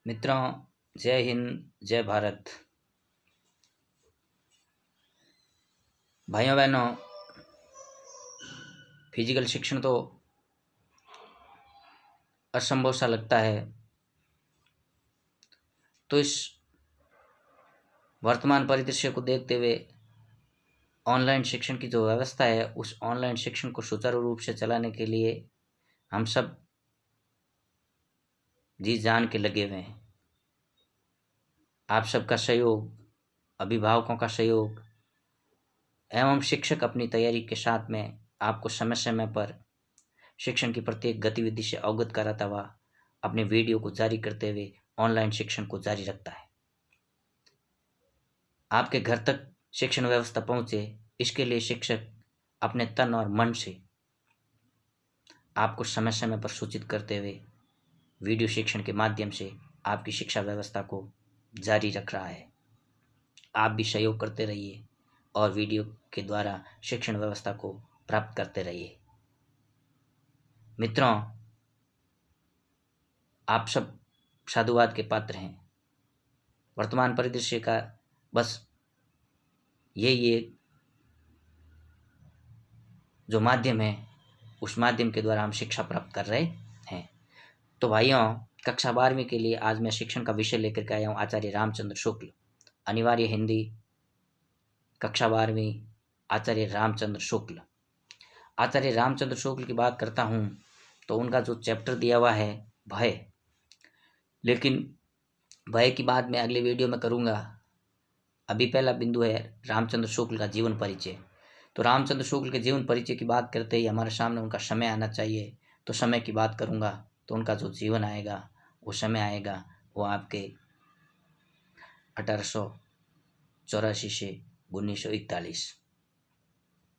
मित्रों, जय हिंद, जय भारत। भाइयों बहनों, फिजिकल शिक्षण तो असंभव सा लगता है, तो इस वर्तमान परिदृश्य को देखते हुए ऑनलाइन शिक्षण की जो व्यवस्था है, उस ऑनलाइन शिक्षण को सुचारू रूप से चलाने के लिए हम सब जी जान के लगे हुए हैं। आप सबका सहयोग, अभिभावकों का सहयोग एवं शिक्षक अपनी तैयारी के साथ में आपको समय समय पर शिक्षण की प्रत्येक गतिविधि से अवगत कराता हुआ अपने वीडियो को जारी करते हुए ऑनलाइन शिक्षण को जारी रखता है। आपके घर तक शिक्षण व्यवस्था पहुंचे, इसके लिए शिक्षक अपने तन और मन से आपको समय समय पर सूचित करते हुए वीडियो शिक्षण के माध्यम से आपकी शिक्षा व्यवस्था को जारी रख रहा है। आप भी सहयोग करते रहिए और वीडियो के द्वारा शिक्षण व्यवस्था को प्राप्त करते रहिए। मित्रों, आप सब साधुवाद के पात्र हैं। वर्तमान परिदृश्य का बस यही एक जो माध्यम है, उस माध्यम के द्वारा हम शिक्षा प्राप्त कर रहे हैं। तो भाइयों, कक्षा 12वीं के लिए आज मैं शिक्षण का विषय लेकर के आया हूँ, आचार्य रामचंद्र शुक्ल, अनिवार्य हिंदी, कक्षा 12वीं, आचार्य रामचंद्र शुक्ल। आचार्य रामचंद्र शुक्ल की बात करता हूँ तो उनका जो चैप्टर दिया हुआ है भय, लेकिन भय की बात मैं अगले वीडियो में करूँगा। अभी पहला बिंदु है रामचंद्र शुक्ल का जीवन परिचय। तो रामचंद्र शुक्ल के जीवन परिचय की बात करते ही हमारे सामने उनका समय आना चाहिए, तो समय की बात करूँगा तो उनका जो जीवन आएगा, वो समय आएगा, वो आपके 1884 से 1941,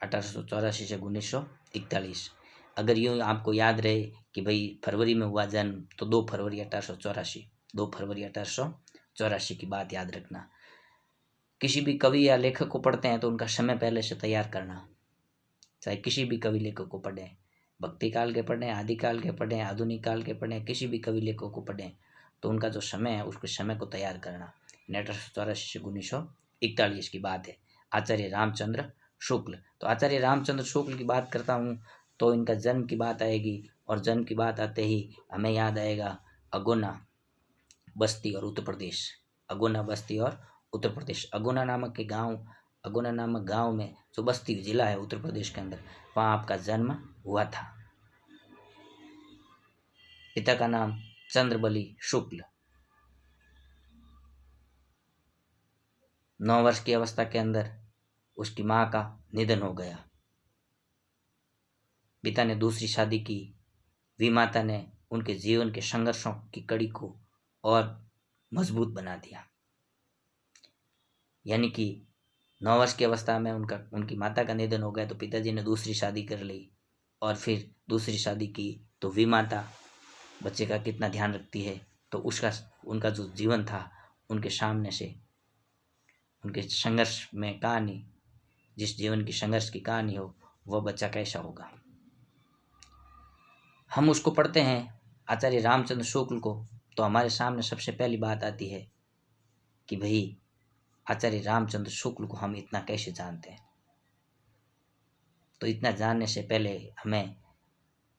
1884 से 1941। अगर यूँ आपको याद रहे कि भाई फरवरी में हुआ जन्म, तो 2 फरवरी 1884, 2 फरवरी 1884 की बात याद रखना। किसी भी कवि या लेखक को पढ़ते हैं तो उनका समय पहले से तैयार करना। चाहे किसी भी कवि लेखक को पढ़ें, भक्ति काल के पढ़ें, आदिकाल के पढ़ें, आधुनिक काल के पढ़ें, किसी भी कवि लेखक को पढ़ें तो उनका जो समय है उसके समय को तैयार करना। 1884 से 1941 की बात है, आचार्य रामचंद्र शुक्ल। तो आचार्य रामचंद्र शुक्ल की बात करता हूँ तो इनका जन्म की बात आएगी, और जन्म की बात आते ही हमें याद आएगा अगोना, बस्ती और उत्तर प्रदेश। अगोना, बस्ती और उत्तर प्रदेश। अगोना नामक गांव में जो बस्ती जिला है उत्तर प्रदेश के अंदर, वहाँ आपका जन्म हुआ था। पिता का नाम चंद्रबली शुक्ल। 9 वर्ष की अवस्था के अंदर उसकी माँ का निधन हो गया। पिता ने दूसरी शादी की। विमाता ने उनके जीवन के संघर्षों की कड़ी को और मजबूत बना दिया। यानी कि 9 वर्ष की अवस्था में उनकी माता का निधन हो गया, तो पिताजी ने दूसरी शादी कर ली, और फिर दूसरी शादी की तो विमाता बच्चे का कितना ध्यान रखती है, तो उनका जो जीवन था, उनके सामने से उनके संघर्ष में कहानी, जिस जीवन की संघर्ष की कहानी हो, वह बच्चा कैसा होगा। हम उसको पढ़ते हैं आचार्य रामचंद्र शुक्ल को, तो हमारे सामने सबसे पहली बात आती है कि भाई आचार्य रामचंद्र शुक्ल को हम इतना कैसे जानते हैं। तो इतना जानने से पहले हमें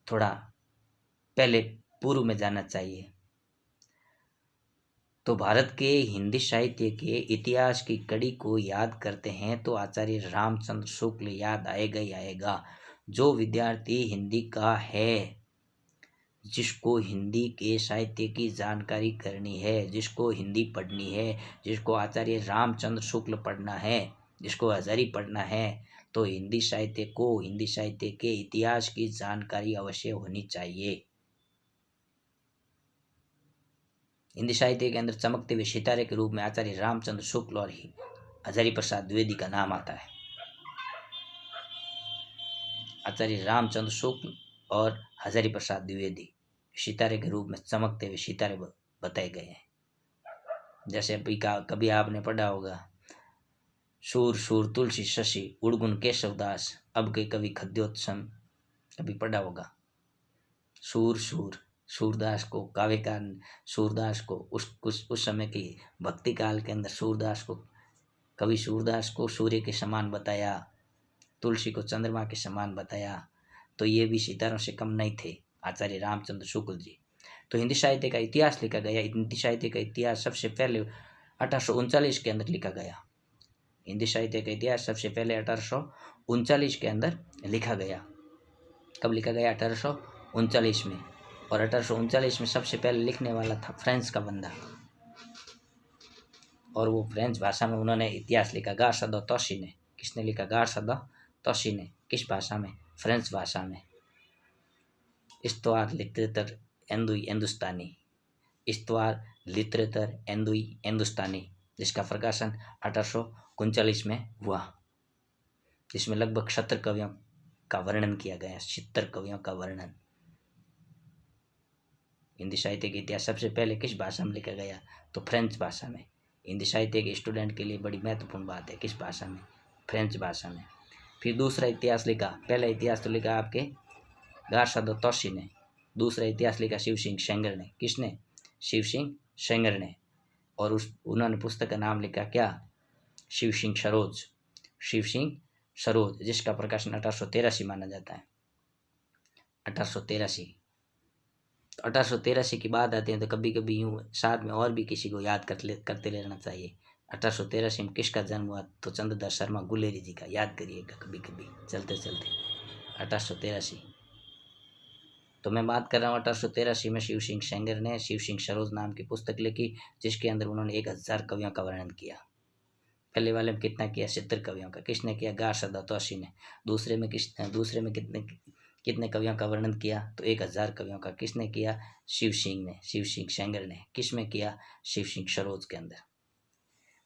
थोड़ा पहले पूर्व में जाना चाहिए। तो भारत के हिंदी साहित्य के इतिहास की कड़ी को याद करते हैं तो आचार्य रामचंद्र शुक्ल याद आएगा ही आएगा। जो विद्यार्थी हिंदी का है, जिसको हिंदी के साहित्य की जानकारी करनी है, जिसको हिंदी पढ़नी है, जिसको आचार्य रामचंद्र शुक्ल पढ़ना है, जिसको हजारी पढ़ना है, तो हिंदी साहित्य के इतिहास की जानकारी अवश्य होनी चाहिए। हिंदी साहित्य के अंदर चमकते हुए सितारे के रूप में आचार्य रामचंद्र शुक्ल और हजारी प्रसाद द्विवेदी का नाम आता है। आचार्य रामचंद्र शुक्ल और हजारी प्रसाद द्विवेदी सितारे के रूप में चमकते हुए सितारे बताए गए हैं। जैसे कभी आपने पढ़ा होगा, सूर सूर तुलसी शशि उड़गुन केशवदास, अब के कवि खद्योत्सम, कभी पढ़ा होगा। सूर सूर सूरदास को काव्य का, सूरदास को उस समय की भक्ति काल के अंदर सूरदास को, कवि सूरदास को सूर्य के समान बताया, तुलसी को चंद्रमा के समान बताया, तो ये भी सितारों से कम नहीं थे आचार्य रामचंद्र शुक्ल जी। तो हिंदी साहित्य का इतिहास लिखा गया। हिंदी साहित्य का इतिहास सबसे पहले 1839 के अंदर लिखा गया। हिंदी साहित्य का इतिहास सबसे पहले 1839 के अंदर लिखा गया। कब लिखा गया? 1839 में। और 1839 में सबसे पहले लिखने वाला था फ्रेंच का बंदा, और वो फ्रेंच भाषा में उन्होंने इतिहास लिखा। गार्सा द तौसी ने। किसने लिखा? गार्सा द तौसी ने। किस भाषा में? फ्रेंच भाषा में। इस्तवार लिटरेचर एंदुई हिंदुस्तानी, इस्तवार लिटरेचर एंदुई हिंदुस्तानी, जिसका प्रकाशन 1839 में हुआ, जिसमें लगभग 70 कवियों का वर्णन किया गया। 70 कवियों का वर्णन। हिंदी साहित्य के इतिहास सबसे पहले किस भाषा में लिखा गया? तो फ्रेंच भाषा में। हिंदी साहित्य के स्टूडेंट के लिए बड़ी महत्वपूर्ण बात है, किस भाषा में? फ्रेंच भाषा में। फिर दूसरा इतिहास लिखा। पहला इतिहास तो लिखा आपके गार्सा द तौसी ने। दूसरा इतिहास लिखा शिव सिंह सेंगर ने। किसने? शिव सिंह सेंगर ने। और उन्होंने पुस्तक का नाम लिखा क्या? शिव सिंह सरोज। शिव सिंह सरोज, जिसका प्रकाशन 1883 माना जाता है। 1883। तो 1883 की बात आती है तो कभी कभी यूँ साथ में और भी किसी को याद करते रहना चाहिए। 1883 में किसका जन्म हुआ? तो चंद्रदास शर्मा गुलेरी जी का। याद करिएगा कभी कभी चलते चलते। 1883। तो मैं बात कर रहा हूँ 1883 में शिव सिंह सेंगर ने शिव सिंह सरोज नाम की पुस्तक लिखी, जिसके अंदर उन्होंने 1000 कवियों का वर्णन किया। पहले वाले में कितना किया? 70 कवियों का। किसने किया? गार्सा द तौसी ने। दूसरे में कितने कवियों का वर्णन किया? तो 1000 कवियों का। किसने किया? शिव सिंह ने, शिव सिंह सेंगर ने। किस में किया? शिव सिंह सरोज के अंदर।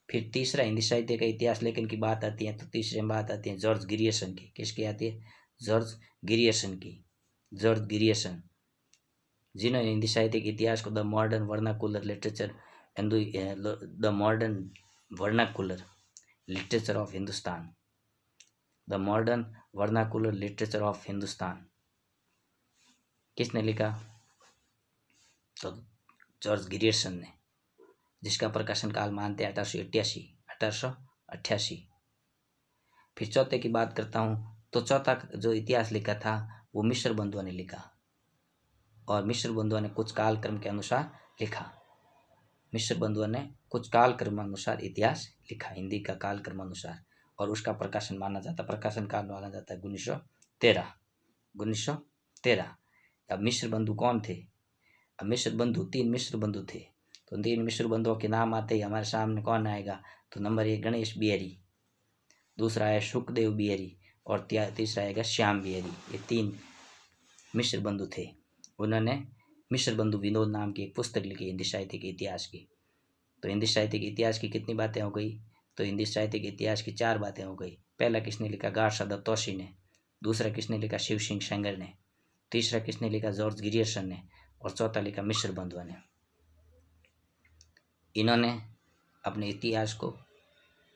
फिर तीसरा हिंदी साहित्य का इतिहास लेखन की बात आती है तो तीसरे में बात आती है जॉर्ज ग्रियर्सन की। किसकी आती है? जॉर्ज ग्रियर्सन की। जॉर्ज ग्रियर्सन, जिन्होंने हिंदी साहित्य के इतिहास को the modern vernacular literature and the modern vernacular literature of Hindustan, the modern vernacular literature of Hindustan, किसने लिखा? तो जॉर्ज ग्रियर्सन ने, जिसका प्रकाशन काल मानते हैं 1888। फिर चौथे की बात करता हूँ तो चौथा जो इतिहास लिखा था वो मिश्र बंधुओं ने लिखा, और मिश्र बंधुओं ने कुछ कालक्रम के अनुसार लिखा। मिश्र बंधुओं ने कुछ कालक्रम अनुसार इतिहास लिखा, हिंदी का कालक्रम अनुसार, और उसका प्रकाशन प्रकाशन काल माना जाता है 1913। अब मिश्र बंधु कौन थे? अब मिश्र बंधु 3 मिश्र बंधु थे। तो 3 मिश्र बंधुओं के नाम आते ही हमारे सामने कौन आएगा? तो नंबर 1 गणेश बिहारी, दूसरा है सुखदेव बिहारी, और तीसरा आएगा श्याम बिहारी। ये 3 मिश्र बंधु थे। उन्होंने मिश्र बंधु विनोद नाम की एक पुस्तक लिखी हिंदी साहित्य के इतिहास की। तो हिंदी साहित्य के इतिहास की कितनी बातें हो गई? तो हिंदी साहित्य के इतिहास की 4 बातें हो गई। पहला किसने लिखा? गार्सा द तौसी ने। दूसरा किसने लिखा? शिव सिंह सेंगर ने। तीसरा किसने लिखा? जॉर्ज ग्रियर्सन ने। और चौथा लिखा मिश्र बंधुओं ने। इन्होंने अपने इतिहास को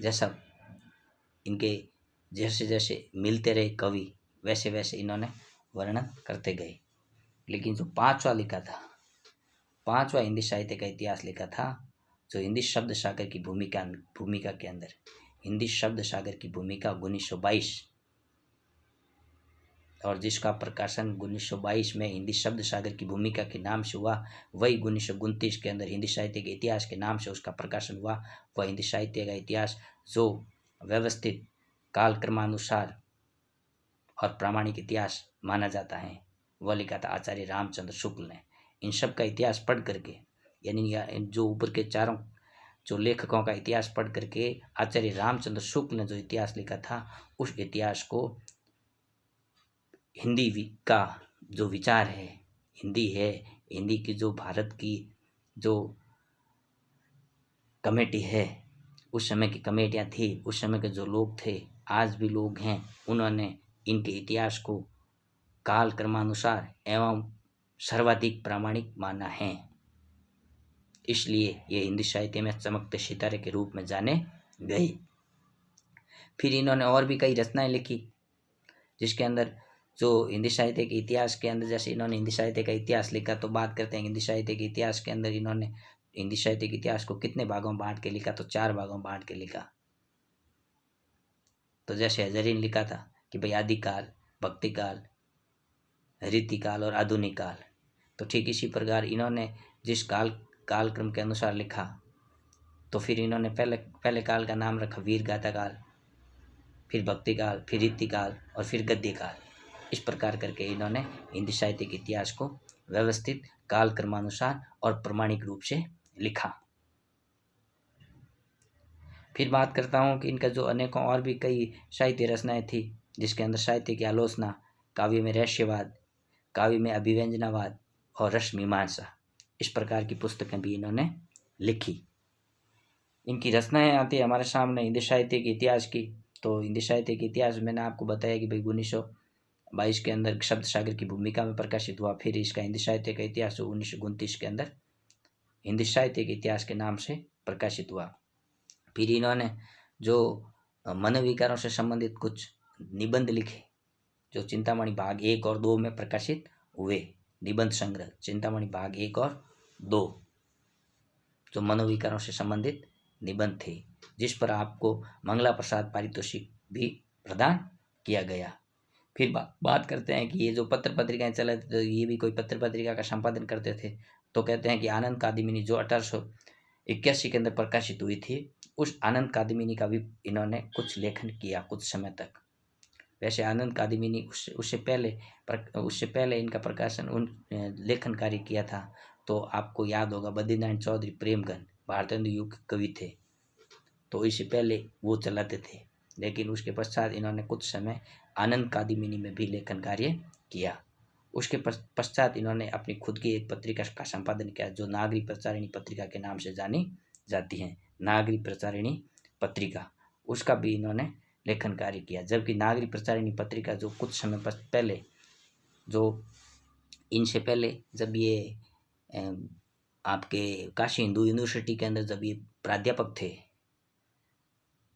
जैसा इनके जैसे जैसे मिलते रहे कवि, वैसे वैसे इन्होंने वर्णन करते गए। लेकिन जो 5वां लिखा था, 5वां हिंदी साहित्य का इतिहास लिखा था, जो हिंदी शब्द सागर की भूमिका के अंदर, हिंदी शब्द सागर की भूमिका 1922, और जिसका प्रकाशन 1922 में हिंदी शब्द सागर की भूमिका के नाम से हुआ, वही 1929 के अंदर हिंदी साहित्य के इतिहास के नाम से उसका प्रकाशन हुआ। वह हिंदी साहित्य का इतिहास जो व्यवस्थित कालक्रमानुसार और प्रामाणिक इतिहास माना जाता है, वह लिखा था आचार्य रामचंद्र शुक्ल ने। इन सब का इतिहास पढ़ करके, यानी जो ऊपर के चारों जो लेखकों का इतिहास पढ़ करके आचार्य रामचंद्र शुक्ल ने जो इतिहास लिखा था, उस इतिहास को हिंदी का जो विचार है, हिंदी की जो भारत की जो कमेटी है, उस समय की कमेटियाँ थी, उस समय के जो लोग थे, आज भी लोग हैं, उन्होंने इनके इतिहास को कालक्रमानुसार एवं सर्वाधिक प्रामाणिक माना है। इसलिए ये हिंदी साहित्य में चमकते सितारे के रूप में जाने गए। फिर इन्होंने और भी कई रचनाएं लिखी, जिसके अंदर जो हिंदी साहित्य के इतिहास के अंदर, जैसे इन्होंने हिंदी साहित्य का इतिहास लिखा, तो बात करते हैं हिंदी साहित्य के इतिहास के अंदर इन्होंने हिंदी साहित्य के इतिहास को कितने भागों में बांट के लिखा, तो 4 भागों में बांट के लिखा। तो जैसे हजारी ने लिखा था कि भाई आदिकाल, भक्तिकाल, रीतिकाल और आधुनिक काल, तो ठीक इसी प्रकार इन्होंने जिस कालक्रम के अनुसार लिखा, तो फिर इन्होंने पहले काल का नाम रखा वीर गाथा काल, फिर भक्ति काल, फिर रीति काल और फिर गद्य काल। इस प्रकार करके इन्होंने हिंदी साहित्य के इतिहास को व्यवस्थित काल क्रमानुसार और प्रमाणिक रूप से लिखा। फिर बात करता हूँ कि इनका जो अनेकों और भी कई साहित्य रचनाएं थी, जिसके अंदर साहित्य की आलोचना, काव्य में रहस्यवाद, काव्य में अभिव्यंजनावाद और रस मीमांसा, इस प्रकार की पुस्तकें भी इन्होंने लिखी। इनकी रचनाएं आती है हमारे सामने हिंदी साहित्य के इतिहास की। तो हिंदी साहित्य के इतिहास मैंने आपको बताया कि भाई 1922 के अंदर शब्द सागर की भूमिका में प्रकाशित हुआ। फिर इसका हिंदी साहित्य का इतिहास 1929 के अंदर हिंदी साहित्य के इतिहास के नाम से प्रकाशित हुआ। फिर इन्होंने जो मनोविकारों से संबंधित कुछ निबंध लिखे, जो चिंतामणि भाग 1 और 2 में प्रकाशित हुए। निबंध संग्रह चिंतामणि भाग 1 और 2, जो मनोविकारों से संबंधित निबंध थे, जिस पर आपको मंगला प्रसाद पारितोषिक भी प्रदान किया गया। फिर बात करते हैं कि ये जो पत्र पत्रिकाएं चले थे, तो ये भी कोई पत्र पत्रिका का संपादन करते थे। तो कहते हैं कि आनंद कादिमिनी जो 1881 के अंदर प्रकाशित हुई थी, उस आनंद कादिमिनी का भी इन्होंने कुछ लेखन किया कुछ समय तक। वैसे आनंद कादिमिनी उससे पहले इनका प्रकाशन लेखन कार्य किया था। तो आपको याद होगा बद्रीनारायण चौधरी प्रेमगन भारतेंदु युग कवि थे, तो इससे पहले वो चलाते थे। लेकिन उसके पश्चात इन्होंने कुछ समय आनंद कादिमिनी में भी लेखन कार्य किया। उसके पश्चात इन्होंने अपनी खुद की एक पत्रिका का संपादन किया, जो नागरी प्रचारिणी पत्रिका के नाम से जानी जाती है। नागरी प्रचारिणी पत्रिका, उसका भी इन्होंने लेखन कार्य किया। जबकि नागरी प्रचारिणी पत्रिका जो कुछ समय पहले, जो इनसे पहले जब ये आपके काशी हिंदू यूनिवर्सिटी के अंदर जब ये प्राध्यापक थे,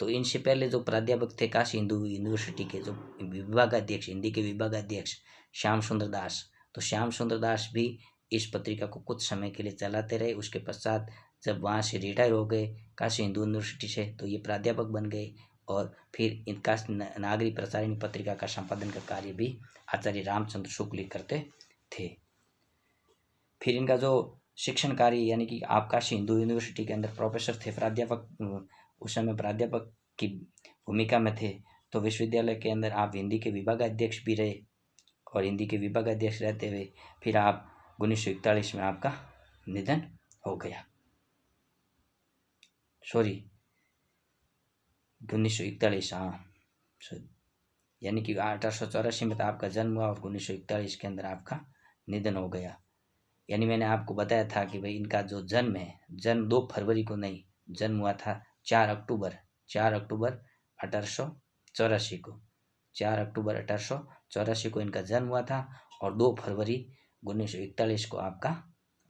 तो इनसे पहले जो प्राध्यापक थे काशी हिंदू यूनिवर्सिटी के, जो विभागाध्यक्ष, हिंदी के विभागाध्यक्ष श्याम सुंदर दास, तो श्याम सुंदर दास भी इस पत्रिका को कुछ समय के लिए चलाते रहे। उसके पश्चात जब वहाँ से रिटायर हो गए काशी हिंदू यूनिवर्सिटी से, तो ये प्राध्यापक बन गए और फिर इनका नागरी प्रचारिणी पत्रिका का संपादन का कार्य भी आचार्य रामचंद्र शुक्ल करते थे। फिर इनका जो शिक्षण कार्य, यानी कि आप काशी हिंदू यूनिवर्सिटी के अंदर प्रोफेसर थे, प्राध्यापक, उस समय प्राध्यापक की भूमिका में थे, तो विश्वविद्यालय के अंदर आप हिंदी के विभागाध्यक्ष भी रहे। और हिंदी के विभागाध्यक्ष रहते हुए फिर आप 1941 में आपका निधन हो गया। 1941, हाँ, यानी कि 1884 में तो आपका जन्म हुआ और 1941 के अंदर आपका निधन हो गया। यानी मैंने आपको बताया था कि भाई इनका जो जन्म है, जन्म 2 फरवरी को नहीं, जन्म हुआ था 4 अक्टूबर 1884 को। 4 अक्टूबर 1884 को इनका जन्म हुआ था और 2 फरवरी 1941 को आपका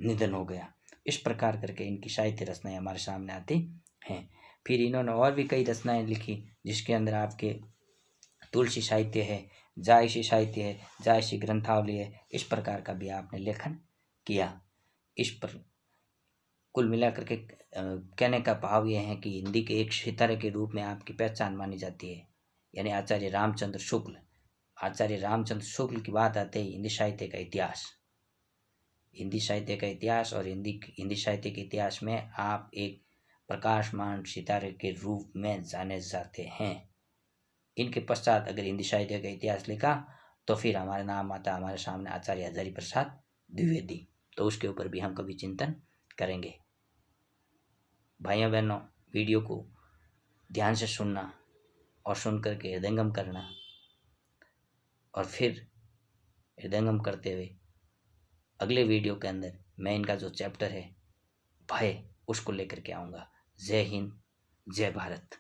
निधन हो गया। इस प्रकार करके इनकी साहित्य रचनाएं हमारे सामने आती हैं। फिर इन्होंने और भी कई रचनाएं लिखी, जिसके अंदर आपके तुलसी साहित्य है, जायसी साहित्य है, जायसी ग्रंथावली है, इस प्रकार का भी आपने लेखन किया। इस पर कुल मिलाकर के कहने का भाव यह है कि हिंदी के एक सितारे के रूप में आपकी पहचान मानी जाती है, यानी आचार्य रामचंद्र शुक्ल। आचार्य रामचंद्र शुक्ल की बात आते ही हिंदी साहित्य का इतिहास, हिंदी साहित्य का इतिहास और हिंदी साहित्य के इतिहास में आप एक प्रकाशमान सितारे के रूप में जाने जाते हैं। इनके पश्चात अगर हिंदी साहित्य का इतिहास लिखा तो फिर हमारा नाम आता हमारे सामने आचार्य हजारी प्रसाद द्विवेदी। तो उसके ऊपर भी हम कभी चिंतन करेंगे। भाइयों बहनों, वीडियो को ध्यान से सुनना और सुन करके हृदयंगम करना, और फिर हृदयंगम करते हुए अगले वीडियो के अंदर मैं इनका जो चैप्टर है भय, उसको लेकर के आऊँगा। जय हिंद, जय भारत।